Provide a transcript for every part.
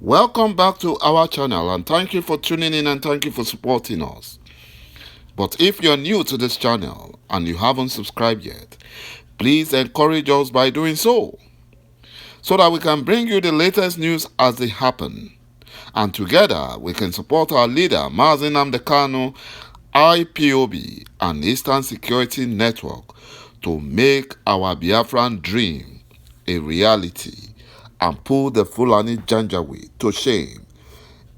Welcome back to our channel, and thank you for tuning in and thank you for supporting us. But if you're new to this channel and you haven't subscribed yet, please encourage us by doing so that we can bring you the latest news as they happen. And together we can support our leader, ﷺ Kanu, IPOB, and Eastern Security Network to make our Biafran dream a reality and put the Fulani Janjaweed to shame.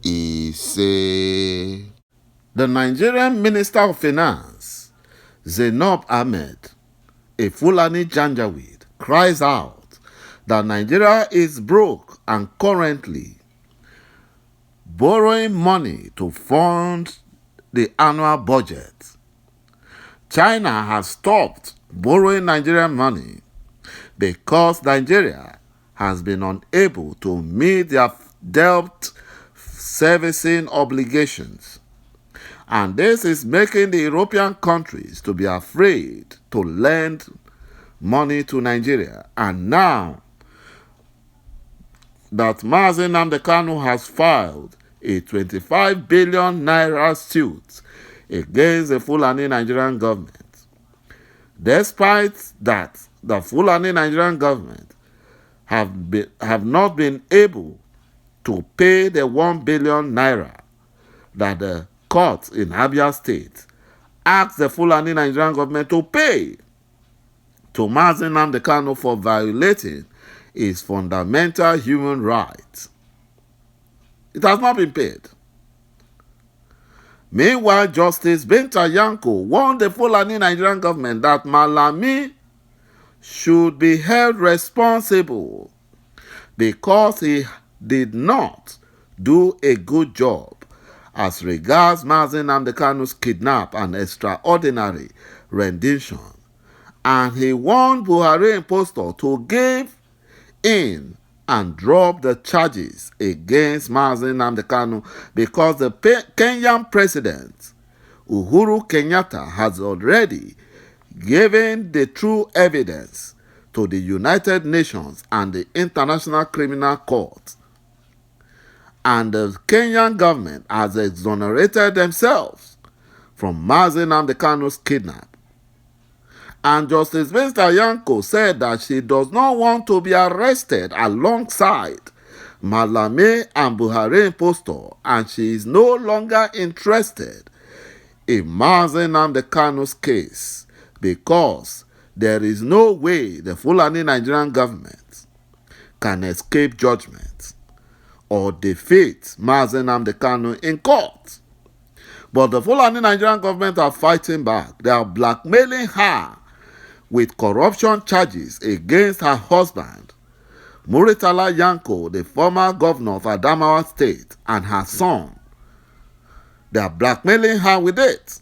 He said. The Nigerian Minister of Finance, ZAINAB Ahmed, a Fulani Janjaweed, cries out that Nigeria is broke and currently borrowing money to fund the annual budget. China has stopped borrowing Nigerian money because Nigeria has been unable to meet their debt servicing obligations. And this is making the European countries to be afraid to lend money to Nigeria. And now that ﷺ Kanu has filed a 25 billion naira suit against the Fulani Nigerian government, despite that the Fulani Nigerian government have not been able to pay the 1 billion naira that the court in Abia State asked the Fulani Nigerian government to pay to ﷺ Kanu for violating his fundamental human rights. It has not been paid. Meanwhile, Justice ฐ์INANCE warned the Fulani Nigerian government that Malami should be held responsible because he did not do a good job as regards ﷺ Kanu's kidnap and extraordinary rendition. And he warned Buhari impostor to give in and drop the charges against ﷺ Kanu because the Kenyan president, Uhuru Kenyatta, has already given the true evidence to the United Nations and the International Criminal Court. And the Kenyan government has exonerated themselves from ﷺ Kanu's kidnap. And Justice ฐ์INANCE said that she does not want to be arrested alongside Malami and Buhari impostor, and she is no longer interested in ﷺ Kanu's case because there is no way the Fulani Nigerian government can escape judgment or defeat ﷺ Kanu in court. But the Fulani Nigerian government are fighting back. They are blackmailing her with corruption charges against her husband, Muritala Yanko, the former governor of Adamawa State, and her son. They are blackmailing her with it,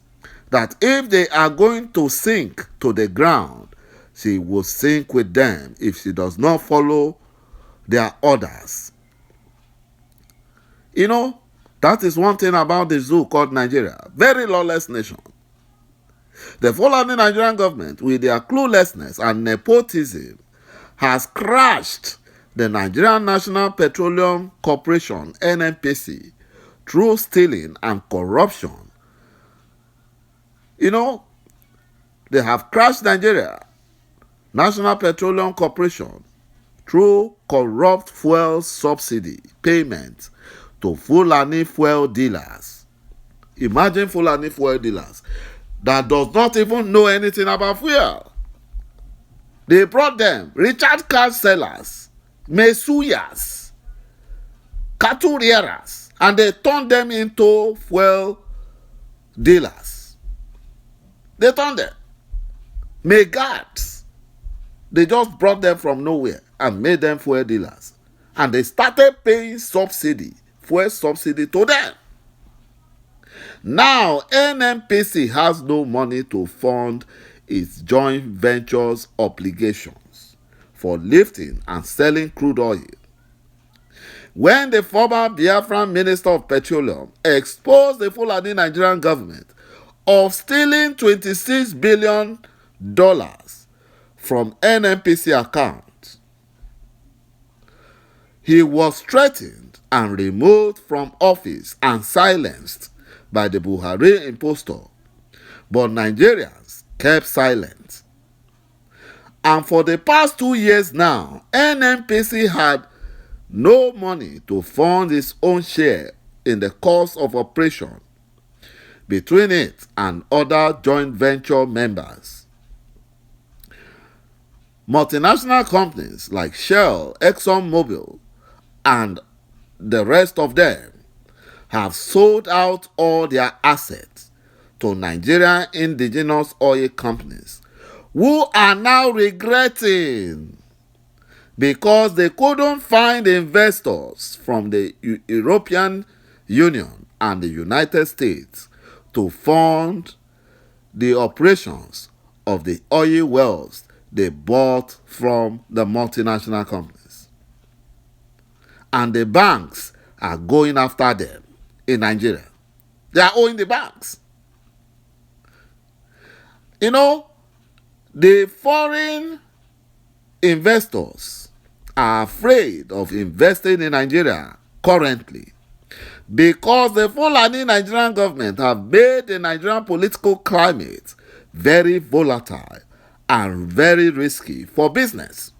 that if they are going to sink to the ground, she will sink with them if she does not follow their orders. You know, that is one thing about the zoo called Nigeria. Very lawless nation. The Fulani Nigerian government, with their cluelessness and nepotism, has crashed the Nigerian National Petroleum Corporation, NNPC, through stealing and corruption. You know, they have crashed Nigeria National Petroleum Corporation through corrupt fuel subsidy payment to Fulani fuel dealers. Imagine Fulani fuel dealers that does not even know anything about fuel. They brought them recharge card sellers, mesuyas, caturiers, and they turned them into fuel dealers. They turned them megads. They just brought them from nowhere and made them fuel dealers. And they started paying subsidy, fuel subsidy to them. Now, NNPC has no money to fund its joint ventures obligations for lifting and selling crude oil. When the former Biafran Minister of Petroleum exposed the Fulani Nigerian government of stealing $26 billion from NNPC accounts, he was threatened and removed from office and silenced by the Buhari impostor. But Nigerians kept silent. And for the past 2 years now, NNPC had no money to fund its own share in the cost of operation between it and other joint venture members. Multinational companies like Shell, ExxonMobil, and the rest of them have sold out all their assets to Nigerian indigenous oil companies who are now regretting because they couldn't find investors from the European Union and the United States to fund the operations of the oil wells they bought from the multinational companies. And the banks are going after them in Nigeria. They are owing the banks. You know, the foreign investors are afraid of investing in Nigeria currently because the Fulani Nigerian government have made the Nigerian political climate very volatile and very risky for business.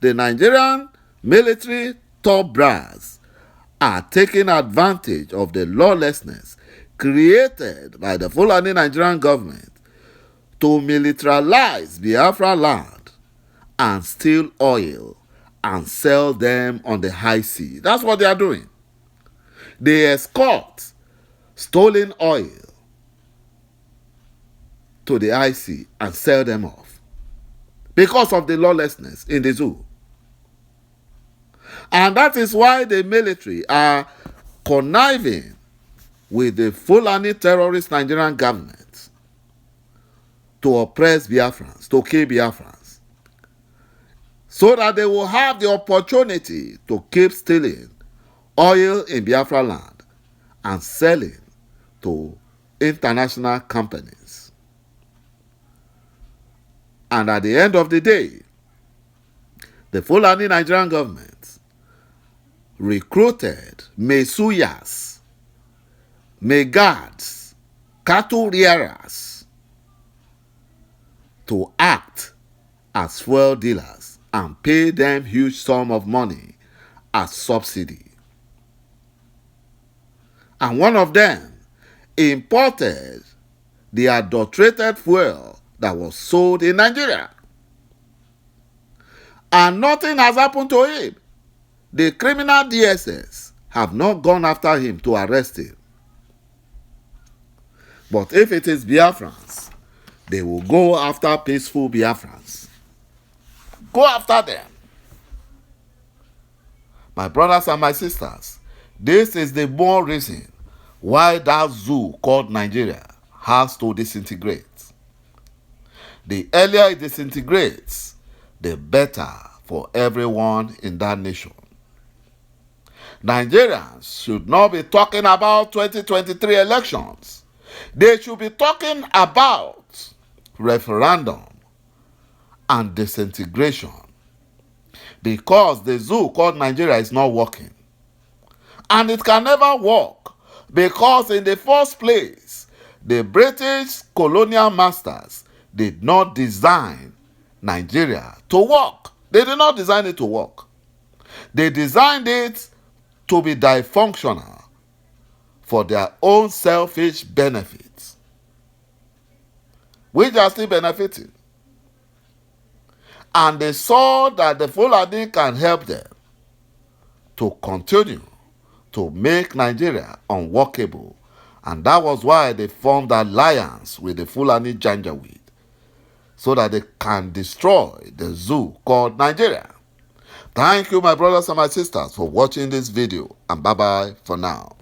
The Nigerian military top brass are taking advantage of the lawlessness created by the Fulani Nigerian government to militarize Biafra land and steal oil and sell them on the high sea. That's what they are doing. They escort stolen oil to the high sea and sell them off because of the lawlessness in the zoo. And that is why the military are conniving with the Fulani terrorist Nigerian government to oppress Biafrans, to kill Biafrans, so that they will have the opportunity to keep stealing oil in Biafra land and selling to international companies. And at the end of the day, the Fulani Nigerian government recruited Mesuyas, Megads, cattle rearers to act as fuel dealers and pay them huge sum of money as subsidy. And one of them imported the adulterated fuel that was sold in Nigeria. And nothing has happened to him. The criminal DSS have not gone after him to arrest him. But if it is Biafrans, they will go after peaceful Biafrans. Go after them. My brothers and my sisters, this is the more reason why that zoo called Nigeria has to disintegrate. The earlier it disintegrates, the better for everyone in that nation. Nigerians should not be talking about 2023 elections. They should be talking about referendum and disintegration, because the zoo called Nigeria is not working. And it can never work because in the first place, the British colonial masters did not design Nigeria to work. They did not design it to work. They designed it to be dysfunctional for their own selfish benefits, which are still benefiting. And they saw that the Fulani can help them to continue to make Nigeria unworkable. And that was why they formed an alliance with the Fulani Janjaweed, so that they can destroy the zoo called Nigeria. Thank you, my brothers and my sisters, for watching this video, and bye-bye for now.